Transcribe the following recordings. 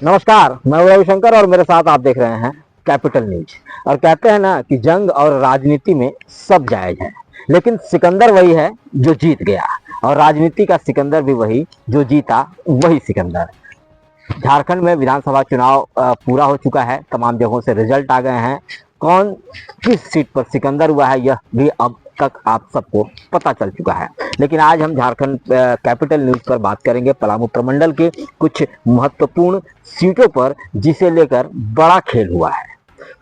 नमस्कार, मैं रविशंकर और मेरे साथ आप देख रहे हैं कैपिटल न्यूज। और कहते हैं ना कि जंग और राजनीति में सब जायज है, लेकिन सिकंदर वही है जो जीत गया, और राजनीति का सिकंदर भी वही जो जीता वही सिकंदर। झारखंड में विधानसभा चुनाव पूरा हो चुका है, तमाम जगहों से रिजल्ट आ गए हैं। कौन किस सीट पर सिकंदर हुआ है यह भी अब तक आप सबको पता चल चुका है। लेकिन आज हम झारखंड कैपिटल न्यूज पर बात करेंगे पलामू प्रमंडल के कुछ महत्वपूर्ण सीटों पर, जिसे लेकर बड़ा खेल हुआ है।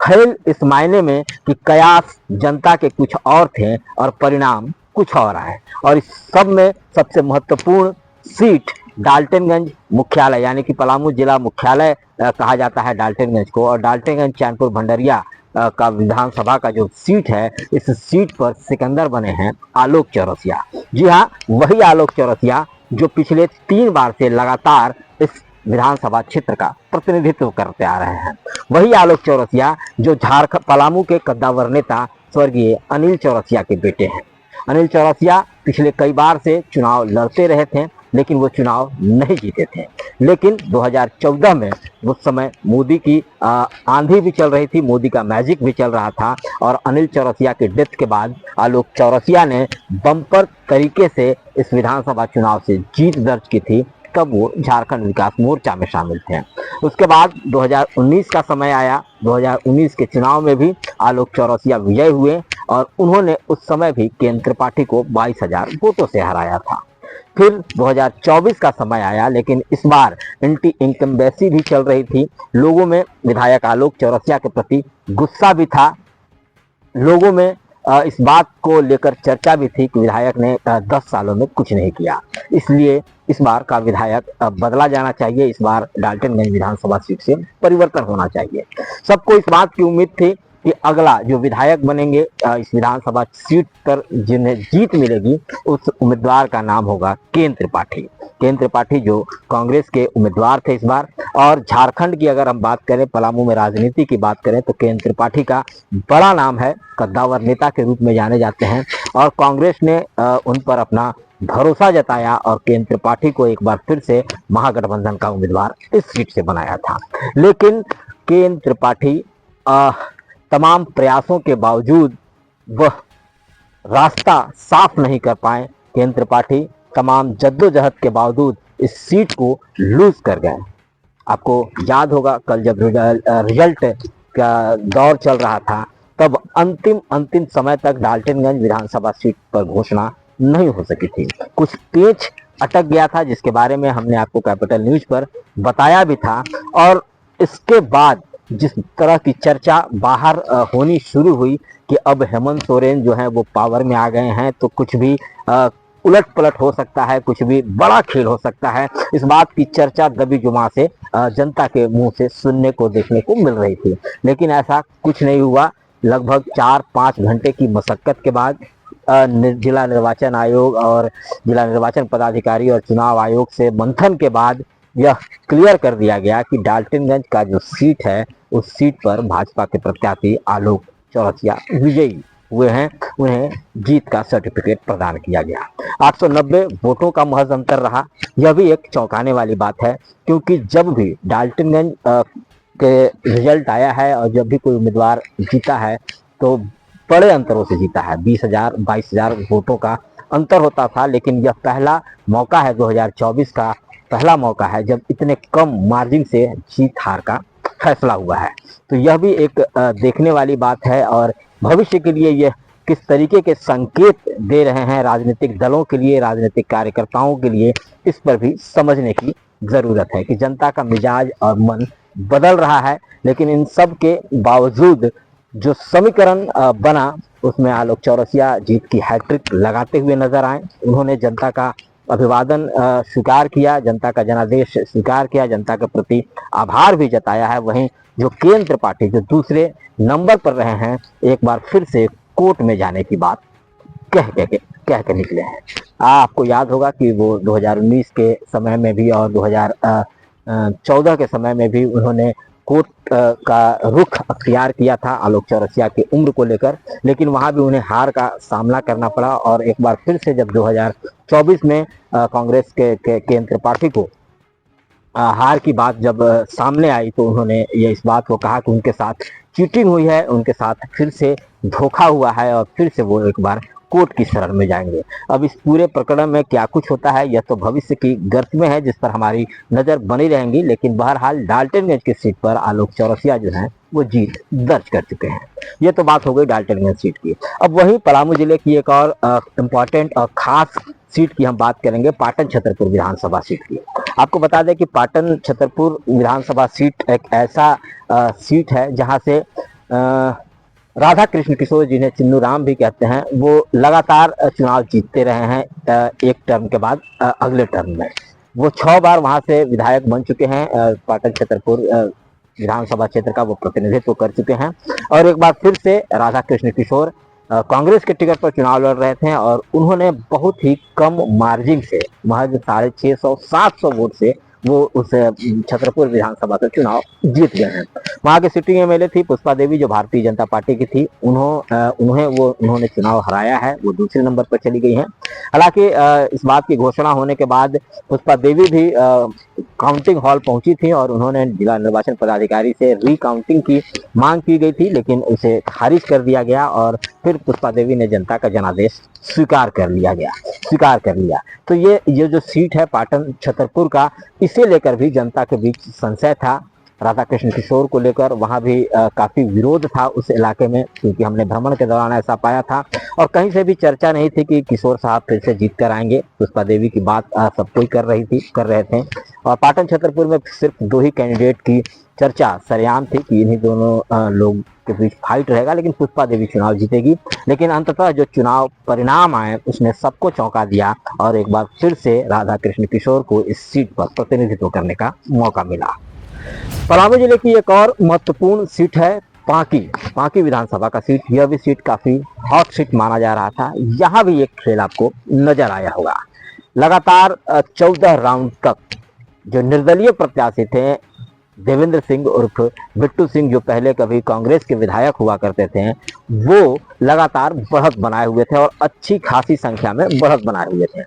खेल इस मायने में कि कयास जनता के कुछ और थे और परिणाम कुछ और आए, और इस सब में सबसे महत्वपूर्ण सीट डाल्टनगंज मुख्यालय यानी कि पलामू जिला मुख्यालय कहा जाता है डाल्टनगंज को, और डाल्टनगंज चैनपुर भंडरिया का विधानसभा का जो सीट है, इस सीट पर सिकंदर बने हैं आलोक चौरसिया। जी हाँ, वही आलोक चौरसिया जो पिछले 3 बार से लगातार इस विधानसभा क्षेत्र का प्रतिनिधित्व करते आ रहे हैं। वही आलोक चौरसिया जो झारखंड पलामू के कद्दावर नेता स्वर्गीय अनिल चौरसिया के बेटे हैं। अनिल चौरसिया पिछले कई बार से चुनाव लड़ते रहे थे, लेकिन वो चुनाव नहीं जीते थे। लेकिन 2014 में उस समय मोदी की आंधी भी चल रही थी, मोदी का मैजिक भी चल रहा था, और अनिल चौरसिया के डेथ के बाद आलोक चौरसिया ने बम्पर तरीके से इस विधानसभा चुनाव से जीत दर्ज की थी। तब वो झारखंड विकास मोर्चा में शामिल थे। उसके बाद 2019 का समय आया। 2019 के चुनाव में भी आलोक चौरसिया विजय हुए, और उन्होंने उस समय भी केंद्र पार्टी को 22,000 वोटों से हराया था। फिर 2024 का समय आया, लेकिन इस बार एंटी इनकम्बेंसी भी चल रही थी। लोगों में विधायक आलोक चौरसिया के प्रति गुस्सा भी था। लोगों में इस बात को लेकर चर्चा भी थी कि विधायक ने 10 सालों में कुछ नहीं किया, इसलिए इस बार का विधायक बदला जाना चाहिए। इस बार डाल्टनगंज विधानसभा सीट से परिवर्तन होना चाहिए। सबको इस बात की उम्मीद थी कि अगला जो विधायक बनेंगे इस विधानसभा सीट पर जिन्हें जीत मिलेगी, उस उम्मीदवार का नाम होगा केएन त्रिपाठी। केएन त्रिपाठी जो कांग्रेस के उम्मीदवार थे इस बार। और झारखंड की अगर हम बात करें, पलामू में राजनीति की बात करें, तो केएन त्रिपाठी का बड़ा नाम है, कद्दावर नेता के रूप में जाने जाते हैं, और कांग्रेस ने उन पर अपना भरोसा जताया और केएन त्रिपाठी को एक बार फिर से महागठबंधन का उम्मीदवार इस सीट से बनाया था। लेकिन केएन त्रिपाठी तमाम प्रयासों के बावजूद वह रास्ता साफ नहीं कर पाए। केएन त्रिपाठी तमाम जद्दोजहद के बावजूद इस सीट को लूज कर गए। आपको याद होगा कल जब रिजल्ट का दौर चल रहा था, तब अंतिम समय तक डाल्टनगंज विधानसभा सीट पर घोषणा नहीं हो सकी थी। कुछ पेच अटक गया था, जिसके बारे में हमने आपको कैपिटल न्यूज पर बताया भी था। और इसके बाद जिस तरह की चर्चा बाहर होनी शुरू हुई कि अब हेमंत सोरेन जो है वो पावर में आ गए हैं, तो कुछ भी उलट पलट हो सकता है, कुछ भी बड़ा खेल हो सकता है, इस बात की चर्चा दबी जुबां से जनता के मुंह से सुनने को देखने को मिल रही थी। लेकिन ऐसा कुछ नहीं हुआ। लगभग 4-5 घंटे की मशक्कत के बाद जिला निर्वाचन आयोग और जिला निर्वाचन पदाधिकारी और चुनाव आयोग से मंथन के बाद यह क्लियर कर दिया गया कि डाल्टनगंज का जो सीट है, उस सीट पर भाजपा के प्रत्याशी आलोक चौरसिया विजयी हुए हैं। उन्हें जीत का सर्टिफिकेट प्रदान किया गया। 890 वोटों का महज अंतर रहा। यह भी एक चौंकाने वाली बात है, क्योंकि जब भी डाल्टनगंज के रिजल्ट आया है और जब भी कोई उम्मीदवार जीता है, तो बड़े अंतरों से जीता है। 20,000 22,000 वोटों का अंतर होता था। लेकिन यह पहला मौका है, 2024 का पहला मौका है जब इतने कम मार्जिन से जीत हार का फैसला हुआ है। तो यह भी एक देखने वाली बात है, और भविष्य के लिए यह किस तरीके के संकेत दे रहे हैं राजनीतिक दलों के लिए, राजनीतिक कार्यकर्ताओं के लिए, इस पर भी समझने की जरूरत है कि जनता का मिजाज और मन बदल रहा है। लेकिन इन सब के बावजूद जो समीकरण बना, उसमें आलोक चौरसिया जीत की हैट्रिक लगाते हुए नजर आए। उन्होंने जनता का अभिवादन स्वीकार किया, जनता का जनादेश स्वीकार किया, जनता के प्रति आभार भी जताया है। वहीं जो केएन त्रिपाठी जो दूसरे नंबर पर रहे हैं, एक बार फिर से कोर्ट में जाने की बात कह के निकले हैं। आपको याद होगा कि वो 2019 के समय में भी और 2014 के समय में भी उन्होंने कोर्ट का रुख अख्तियार किया था आलोक चौरसिया की उम्र को लेकर, लेकिन वहां भी उन्हें हार का सामना करना पड़ा। और एक बार फिर से जब 2024 में कांग्रेस के केएन त्रिपाठी को हार की बात जब सामने आई तो उन्होंने ये इस बात को कहा कि उनके साथ चीटिंग हुई है, उनके साथ फिर से धोखा हुआ है और फिर से वो एक बार कोर्ट की शरण में जाएंगे। अब इस पूरे प्रकरण में क्या कुछ होता है यह तो भविष्य की गर्त में है, जिस पर हमारी नज़र बनी रहेंगी। लेकिन बहरहाल डाल्टनगंज की सीट पर आलोक चौरसिया जो हैं वो जीत दर्ज कर चुके हैं। ये तो बात हो गई डाल्टनगंज सीट की। अब वहीं पलामू जिले की एक और इम्पॉर्टेंट और खास सीट की हम बात करेंगे, पाटन छतरपुर विधानसभा सीट की। आपको बता दें कि पाटन छतरपुर विधानसभा सीट एक ऐसा सीट है जहां से राधा कृष्ण किशोर, जिन्हें चिन्नू राम भी कहते हैं, वो लगातार चुनाव जीतते रहे हैं। एक टर्म के बाद अगले टर्म में वो 6 बार वहां से विधायक बन चुके हैं। पाटन छतरपुर विधानसभा क्षेत्र का वो प्रतिनिधित्व कर चुके हैं और एक बार फिर से राधा कृष्ण किशोर कांग्रेस के टिकट पर चुनाव लड़ रहे थे और उन्होंने बहुत ही कम मार्जिन से, महज 650-700 वोट से वो उस छतरपुर विधानसभा का चुनाव जीत गए हैं। वहाँ की सिटिंग एमएलए थी पुष्पा देवी, जो भारतीय जनता पार्टी की थी। उन्होंने चुनाव हराया है, वो दूसरे नंबर पर चली गई हैं। हालांकि इस बात की घोषणा होने के बाद पुष्पा देवी भी काउंटिंग हॉल पहुंची थी और उन्होंने जिला निर्वाचन पदाधिकारी से रिकाउंटिंग की मांग की गई थी, लेकिन उसे खारिज कर दिया गया और फिर पुष्पा देवी ने जनता का जनादेश स्वीकार कर लिया। तो ये जो सीट है पाटन छतरपुर का, इसे लेकर भी जनता के बीच संशय था। राधा कृष्ण किशोर को लेकर वहां भी काफी विरोध था उस इलाके में, क्योंकि हमने भ्रमण के दौरान ऐसा पाया था और कहीं से भी चर्चा नहीं थी कि किशोर साहब फिर से जीत कर आएंगे। पुष्पा देवी की बात सब कोई कर रहे थे और पाटन छतरपुर में सिर्फ 2 ही कैंडिडेट की चर्चा सरेआम थी कि इन्हीं दोनों लोग के बीच फाइट रहेगा, लेकिन पुष्पा देवी चुनाव जीतेगी। लेकिन अंततः जो चुनाव परिणाम आए उसने सबको चौंका दिया और एक बार फिर से राधा कृष्ण किशोर को इस सीट पर प्रतिनिधित्व करने का मौका मिला। पलामू जिले की एक और महत्वपूर्ण सीट है पांकी विधानसभा का सीट। यह भी सीट काफी हॉट सीट माना जा रहा था। यहाँ भी एक खेल आपको नजर आया होगा। लगातार 14 राउंड तक जो निर्दलीय प्रत्याशी थे, देवेंद्र सिंह उर्फ बिट्टू सिंह, जो पहले कभी कांग्रेस के विधायक हुआ करते थे, वो लगातार बढ़त बनाए हुए थे और अच्छी खासी संख्या में बढ़त बनाए हुए थे।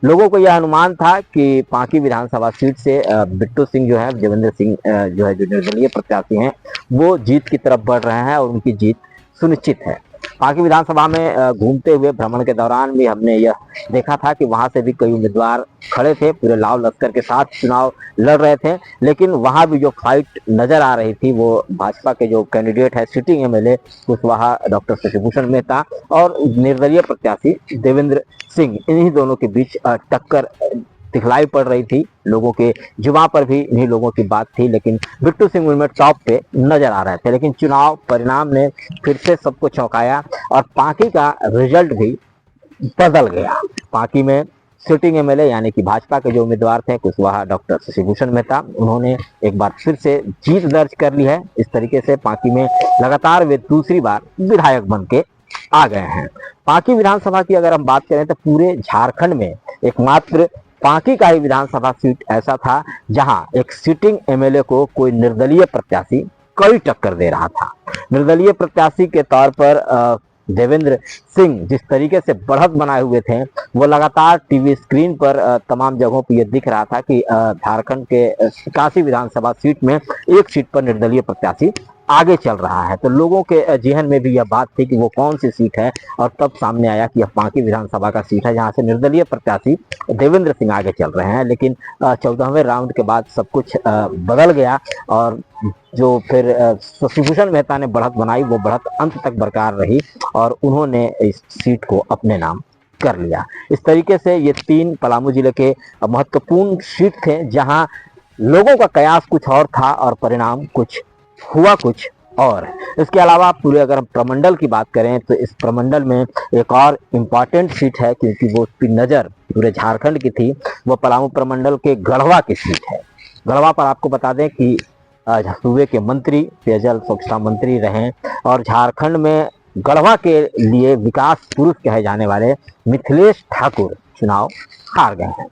लोगों को यह अनुमान था कि पांकी विधानसभा सीट से बिट्टू सिंह जो है, देवेंद्र सिंह जो है, जो निर्दलीय प्रत्याशी हैं, वो जीत की तरफ बढ़ रहे हैं और उनकी जीत सुनिश्चित है। पांकी विधानसभा में घूमते हुए भ्रमण के दौरान भी हमने यह देखा था कि वहां से भी कई उम्मीदवार खड़े थे, पूरे लाव लश्कर के साथ चुनाव लड़ रहे थे। लेकिन वहां भी जो फाइट नजर आ रही थी वो भाजपा के जो कैंडिडेट है, sitting MLA Kushwaha doctor Shashibhushan Mehta और निर्दलीय प्रत्याशी देवेंद्र सिंह, इन्हीं दोनों के बीच टक्कर दिखलाई पड़ रही थी। लोगों के जुबान पर भी इन्हीं लोगों की बात थी, लेकिन बिट्टू सिंह उनमें टॉप पे नजर आ रहे थे। लेकिन चुनाव परिणाम ने फिर से सबको चौंकाया और पांकी का रिजल्ट भी बदल गया। पांकी में सिटिंग एमएलए यानी कि भाजपा के जो उम्मीदवार थे कुशवाहा डॉक्टर शशिभूषण मेहता, उन्होंने एक बार फिर से जीत दर्ज कर ली है। इस तरीके से पांकी में लगातार वे दूसरी बार विधायक बन के आ गए हैं। पांकी विधानसभा की अगर हम बात करें तो पूरे झारखंड में एकमात्र पांकी का ही विधानसभा सीट ऐसा था जहां एक सिटिंग एमएलए को कोई निर्दलीय प्रत्याशी कड़ी टक्कर दे रहा था। निर्दलीय प्रत्याशी के तौर पर देवेंद्र सिंह जिस तरीके से बढ़त बनाए हुए थे, वो लगातार टीवी स्क्रीन पर तमाम जगहों पर यह दिख रहा था कि झारखंड के 87 विधानसभा सीट में एक सीट पर निर्दलीय प्रत्याशी आगे चल रहा है। तो लोगों के जेहन में भी यह बात थी कि वो कौन सी सीट है और तब सामने आया कि यह पांकी विधानसभा का सीट है जहां से निर्दलीय प्रत्याशी देवेंद्र सिंह आगे चल रहे हैं। लेकिन 14वें राउंड के बाद सब कुछ बदल गया और जो फिर शशिभूषण मेहता ने बढ़त बनाई वो बढ़त अंत तक बरकरार रही और उन्होंने इस सीट को अपने नाम कर लिया। इस तरीके से ये 3 पलामू जिले के महत्वपूर्ण सीट थे जहां लोगों का कयास कुछ और था और परिणाम कुछ हुआ कुछ और। इसके अलावा पूरे अगर हम प्रमंडल की बात करें तो इस प्रमंडल में एक और इम्पॉर्टेंट सीट है, क्योंकि वो उसकी नज़र पूरे झारखंड की थी। वो पलामू प्रमंडल के गढ़वा की सीट है। गढ़वा पर आपको बता दें कि सूबे के मंत्री, पेयजल स्वच्छता मंत्री रहे और झारखंड में गढ़वा के लिए विकास पुरुष कहे जाने वाले मिथिलेश ठाकुर चुनाव हार गए हैं।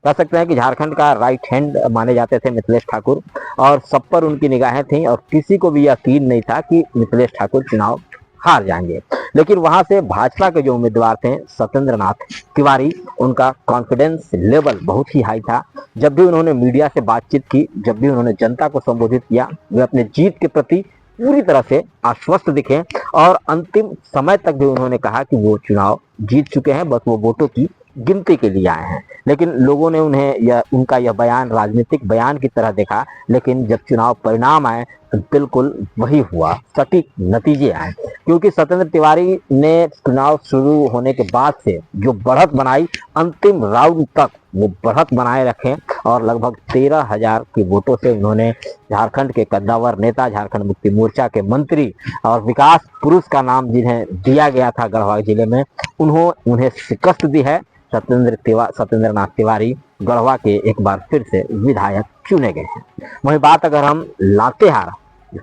कह सकते हैं कि झारखंड का राइट हैंड माने जाते थे मिथिलेश ठाकुर, और सब पर उनकी निगाहें थीं और किसी को भी यकीन नहीं था कि मिथिलेश ठाकुर चुनाव हार जाएंगे। लेकिन वहां से भाजपा के जो उम्मीदवार थे सत्येंद्र नाथ तिवारी, उनका कॉन्फिडेंस लेवल बहुत ही हाई था। जब भी उन्होंने मीडिया से बातचीत की, जब भी उन्होंने जनता को संबोधित किया, वे अपने जीत के प्रति पूरी तरह से आश्वस्त दिखे और अंतिम समय तक भी उन्होंने कहा कि वो चुनाव जीत चुके हैं, बस वो वोटों की गिनती के लिए आए हैं। लेकिन लोगों ने उन्हें उनका यह बयान राजनीतिक बयान की तरह देखा, लेकिन जब चुनाव परिणाम आए तो बिल्कुल वही हुआ, सटीक नतीजे आए। क्योंकि सत्येंद्र तिवारी ने चुनाव शुरू होने के बाद से जो बढ़त बनाई, अंतिम राउंड तक वो बढ़त बनाए रखे और लगभग 13,000 के वोटों से उन्होंने झारखंड के कद्दावर नेता, झारखंड मुक्ति मोर्चा के मंत्री और विकास पुरुष का नाम जिन्हें दिया गया था गढ़वा जिले में, उन्हें शिकस्त दी है। सत्येंद्र नाथ तिवारी गढ़वा के एक बार फिर से विधायक चुने गए हैं। वही बात अगर हम लातेहार,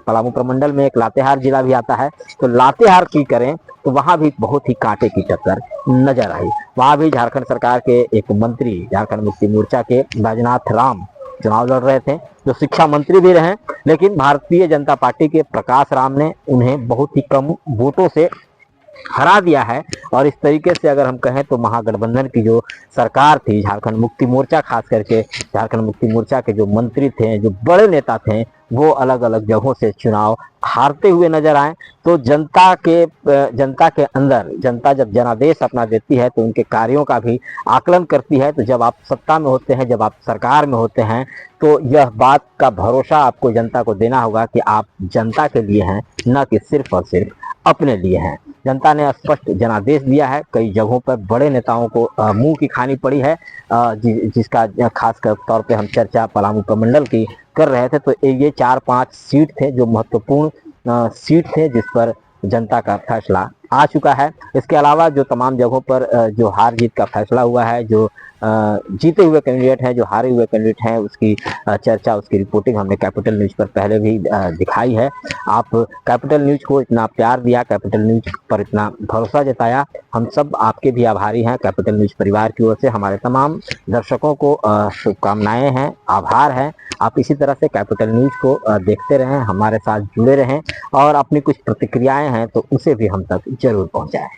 पलामू प्रमंडल में एक लातेहार जिला भी आता है, तो लातेहार की करें तो वहां भी बहुत ही कांटे की टक्कर नजर आई। वहां भी झारखंड सरकार के एक मंत्री, झारखंड मुक्ति मोर्चा के बैजनाथ राम चुनाव लड़ रहे थे, जो शिक्षा मंत्री भी रहे। लेकिन भारतीय जनता पार्टी के प्रकाश राम ने उन्हें बहुत ही कम वोटों से हरा दिया है। और इस तरीके से अगर हम कहें तो महागठबंधन की जो सरकार थी, झारखंड मुक्ति मोर्चा, खास करके झारखंड मुक्ति मोर्चा के जो मंत्री थे, जो बड़े नेता थे, वो अलग अलग जगहों से चुनाव हारते हुए नजर आए। तो जनता के अंदर, जनता जब जनादेश अपना देती है तो उनके कार्यों का भी आकलन करती है। तो जब आप सत्ता में होते हैं, जब आप सरकार में होते हैं, तो यह बात का भरोसा आपको जनता को देना होगा कि आप जनता के लिए हैं, न कि सिर्फ और सिर्फ अपने लिए हैं। जनता ने स्पष्ट जनादेश दिया है। कई जगहों पर बड़े नेताओं को मुंह की खानी पड़ी है, जिसका खास तौर पे हम चर्चा पलामू प्रमंडल की कर रहे थे। तो ये 4-5 सीट थे जो महत्वपूर्ण सीट थे, जिस पर जनता का फैसला आ चुका है। इसके अलावा जो तमाम जगहों पर जो हार जीत का फैसला हुआ है, जो जीते हुए कैंडिडेट हैं, जो हारे हुए कैंडिडेट हैं, उसकी चर्चा, उसकी रिपोर्टिंग हमने कैपिटल न्यूज़ पर पहले भी दिखाई है। आप कैपिटल न्यूज़ को इतना प्यार दिया, कैपिटल न्यूज़ पर इतना भरोसा जताया, हम सब आपके भी आभारी हैं। कैपिटल न्यूज़ परिवार की ओर से हमारे तमाम दर्शकों को शुभकामनाएं हैं, आभार है। आप इसी तरह से कैपिटल न्यूज़ को देखते रहें, हमारे साथ जुड़े रहें और अपनी कुछ प्रतिक्रियाएं हैं तो उसे भी हम तक जरूर पहुंचाएं।